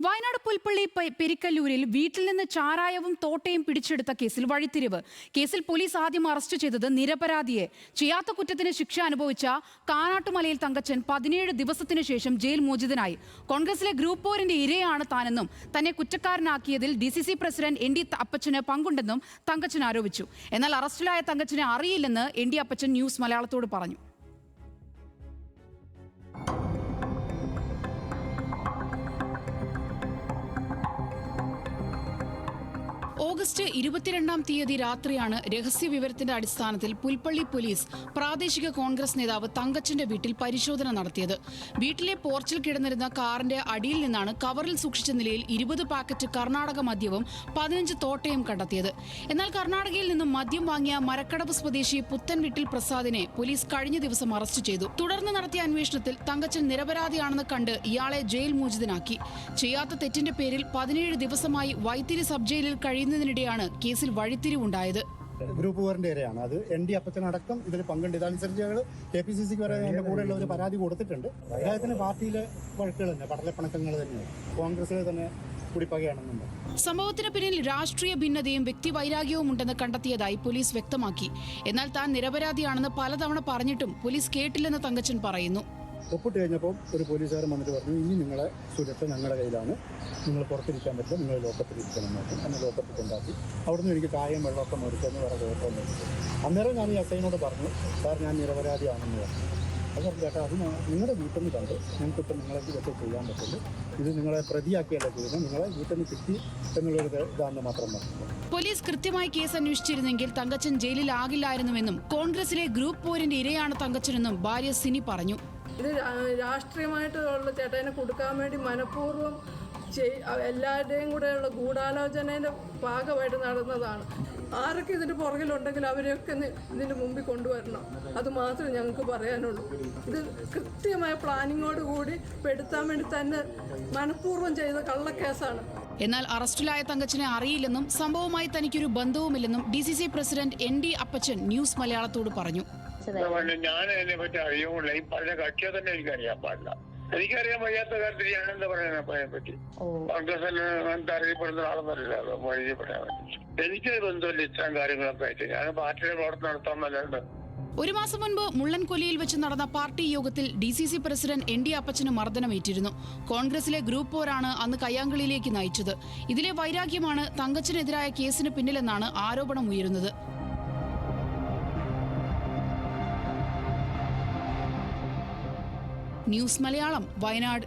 വയനാട് പുൽപ്പള്ളി പെരിക്കല്ലൂരിൽ വീട്ടിൽ നിന്ന് ചാരായവും തോട്ടയും പിടിച്ചെടുത്ത കേസിൽ വഴിത്തിരിവ്. കേസിൽ പോലീസ് ആദ്യം അറസ്റ്റ് ചെയ്തത് നിരപരാധിയെ. ചെയ്യാത്ത കുറ്റത്തിന് ശിക്ഷ അനുഭവിച്ച കാനാട്ടുമലയിൽ തങ്കച്ചൻ 17 ദിവസത്തിനു ശേഷം ജയിൽ മോചിതനായി. കോൺഗ്രസിലെ ഗ്രൂപ്പ് പോരിന്റെ ഇരയാണ് താനെന്നും തന്നെ കുറ്റക്കാരനാക്കിയതിൽ DCC പ്രസിഡന്റ് ND അപ്പച്ചന് പങ്കുണ്ടെന്നും തങ്കച്ചൻ ആരോപിച്ചു. എന്നാൽ അറസ്റ്റിലായ തങ്കച്ചനെ അറിയില്ലെന്ന് ND അപ്പച്ചൻ ന്യൂസ് മലയാളത്തോട് പറഞ്ഞു. ഓഗസ്റ്റ് 22-ാം തീയതി രാത്രിയാണ് രഹസ്യ വിവരത്തിന്റെ അടിസ്ഥാനത്തിൽ പുൽപ്പള്ളി പോലീസ് പ്രാദേശിക കോൺഗ്രസ് നേതാവ് തങ്കച്ചന്റെ വീട്ടിൽ പരിശോധന നടത്തിയത്. വീട്ടിലെ പോർച്ചിൽ കിടന്നിരുന്ന കാറിന്റെ അടിയിൽ നിന്നാണ് കവറിൽ സൂക്ഷിച്ച നിലയിൽ 20 പാക്കറ്റ് കർണാടക മദ്യവും 15 തോട്ടയും കണ്ടെത്തിയത്. എന്നാൽ കർണാടകയിൽ നിന്നും മദ്യം വാങ്ങിയ മരക്കടവ് സ്വദേശി പുത്തൻവീട്ടിൽ പ്രസാദിനെ പോലീസ് കഴിഞ്ഞ ദിവസം അറസ്റ്റ് ചെയ്തു. തുടർന്ന് നടത്തിയ അന്വേഷണത്തിൽ തങ്കച്ചൻ നിരപരാധിയാണെന്ന് കണ്ട് ഇയാളെ ജയിൽ മോചിതനാക്കി. ചെയ്യാത്ത തെറ്റിന്റെ പേരിൽ 17 ദിവസമായി വൈത്തിരി സബ് ജയിലിൽ കഴിയുന്നതിനിടെയാണ് കേസിൽ വഴിത്തിരിവുണ്ടായത്. ഗ്രൂപ്പ് പോരിന്റെ ഇരയാണ്. അത് ND അപ്പച്ചനടക്കം ഇതിൽ പങ്കുണ്ട്. ഇതനുസരിച്ച് ഞങ്ങൾ KPCCക്ക് വരെ എന്റെ കൂടെയുള്ള ഒരു പരാതി കൊടുത്തിട്ടുണ്ട്. അദ്ദേഹത്തിന് പാർട്ടിയിലെ വഴക്കുകൾ തന്നെ, പടലപ്പണക്കങ്ങൾ തന്നെയാണ്, കോൺഗ്രസിലെ തന്നെ കുടിപ്പകയാണെന്നുണ്ട്. സംഭവത്തിന് പിന്നിൽ രാഷ്ട്രീയ ഭിന്നതയും വ്യക്തിവൈരാഗ്യവും ഉണ്ടെന്ന് കണ്ടെത്തിയതായി പോലീസ് വ്യക്തമാക്കി. എന്നാൽ താൻ നിരപരാധിയാണെന്ന് പലതവണ പറഞ്ഞിട്ടും പോലീസ് കേട്ടില്ലെന്ന് തങ്കച്ചൻ പറയുന്നു. ഒപ്പിട്ട് കഴിഞ്ഞപ്പോൾ ഒരു പോലീസുകാരൻ വന്നിട്ട് പറഞ്ഞു, ഇനി നിങ്ങളെ സുരക്ഷ ഞങ്ങളുടെ കയ്യിലാണ്, നിങ്ങൾ പുറത്തിരിക്കാൻ പറ്റില്ല, നിങ്ങൾ ലോക്കത്തിലിരിക്കണം എന്നൊക്കെ. എന്നെ ലോക്കത്തിൽ കൊണ്ടാക്കി. അവിടുന്ന് എനിക്ക് ചായയും വെള്ളമൊക്കെ മേടിച്ചെന്ന് വേറെ കുഴപ്പമൊന്നും മേടിച്ചു. അന്നേരം ഞാൻ ഈ SIനോട് പറഞ്ഞു, സാർ ഞാൻ നിരപരാധിയാണെന്ന് പറഞ്ഞു. അത് പറഞ്ഞു, ചേട്ടാ അത് നിങ്ങളുടെ വീട്ടിൽ നിന്ന് കണ്ട് ഞങ്ങൾക്കിപ്പോൾ നിങ്ങളെ ഇതൊക്കെ ചെയ്യാൻ പറ്റില്ല, ഇത് നിങ്ങളെ പ്രതിയാക്കിയല്ല ചെയ്യുന്നത്, നിങ്ങളെ വീട്ടിൽ നിന്ന് കിട്ടി എന്നുള്ളൊരു ഇതാണെന്ന് മാത്രം പറഞ്ഞു. പോലീസ് കൃത്യമായി കേസ് അന്വേഷിച്ചിരുന്നെങ്കിൽ തങ്കച്ചൻ ജയിലിലാകില്ലായിരുന്നുവെന്നും കോൺഗ്രസിലെ ഗ്രൂപ്പ് പോരിന്റെ ഇരയാണ് തങ്കച്ചനെന്നും ഭാര്യ സിനി പറഞ്ഞു. ഇത് രാഷ്ട്രീയമായിട്ടുള്ള ചേട്ടനെ കൊടുക്കാൻ വേണ്ടി മനഃപൂർവ്വം എല്ലാവരുടെയും കൂടെയുള്ള ഗൂഢാലോചനയുടെ ഭാഗമായിട്ട് നടന്നതാണ്. ആരൊക്കെ ഇതിൻ്റെ പുറകിലുണ്ടെങ്കിൽ അവരെയൊക്കെ ഇതിൻ്റെ മുമ്പിൽ കൊണ്ടുവരണം. അത് മാത്രമേ ഞങ്ങൾക്ക് പറയാനുള്ളൂ. ഇത് കൃത്യമായ പ്ലാനിങ്ങോട് കൂടി പെടുത്താൻ വേണ്ടി തന്നെ മനഃപൂർവ്വം ചെയ്ത കള്ളക്കേസാണ്. എന്നാൽ അറസ്റ്റിലായ തങ്കച്ചനെ അറിയില്ലെന്നും സംഭവവുമായി തനിക്കൊരു ബന്ധവുമില്ലെന്നും DCC പ്രസിഡന്റ് ND അപ്പച്ചൻ ന്യൂസ് മലയാളത്തോട് പറഞ്ഞു. ഞാൻ അതിനെ പറ്റി അറിയുന്നില്ല. ഈ പറഞ്ഞ കക്ഷിയെ തന്നെ എനിക്കറിയാൻ പാടില്ല. എനിക്കറിയാൻ വയ്യാത്ത കാര്യത്തിൽ ഞാൻ എന്താ പറയാൻ അതിനെ പറ്റി? കോൺഗ്രസിന് എന്താ അറിയപ്പെടുന്ന ആളെന്നറിയില്ല, വഴി പറയാൻ പറ്റി. എനിക്കൊരു ബന്ധമില്ല ഇത്തരം കാര്യങ്ങളൊക്കെ ആയിട്ട്. ഞാൻ പാർട്ടിയുടെ പ്രവർത്തനം നടത്താമെന്നല്ലാണ്ട്. ഒരു മാസം മുൻപ് മുള്ളൻകൊല്ലിയിൽ വെച്ച് നടന്ന പാർട്ടി യോഗത്തിൽ DCC പ്രസിഡന്റ് ND അപ്പച്ചന് മർദ്ദനമേറ്റിരുന്നു. കോൺഗ്രസിലെ ഗ്രൂപ്പ് പോരാണ് അന്ന് കയ്യാങ്കളിയിലേക്ക് നയിച്ചത്. ഇതിലെ വൈരാഗ്യമാണ് തങ്കച്ചനെതിരായ കേസിന് പിന്നിലെന്നാണ് ആരോപണം ഉയരുന്നത്. ന്യൂസ് മലയാളം, വയനാട്.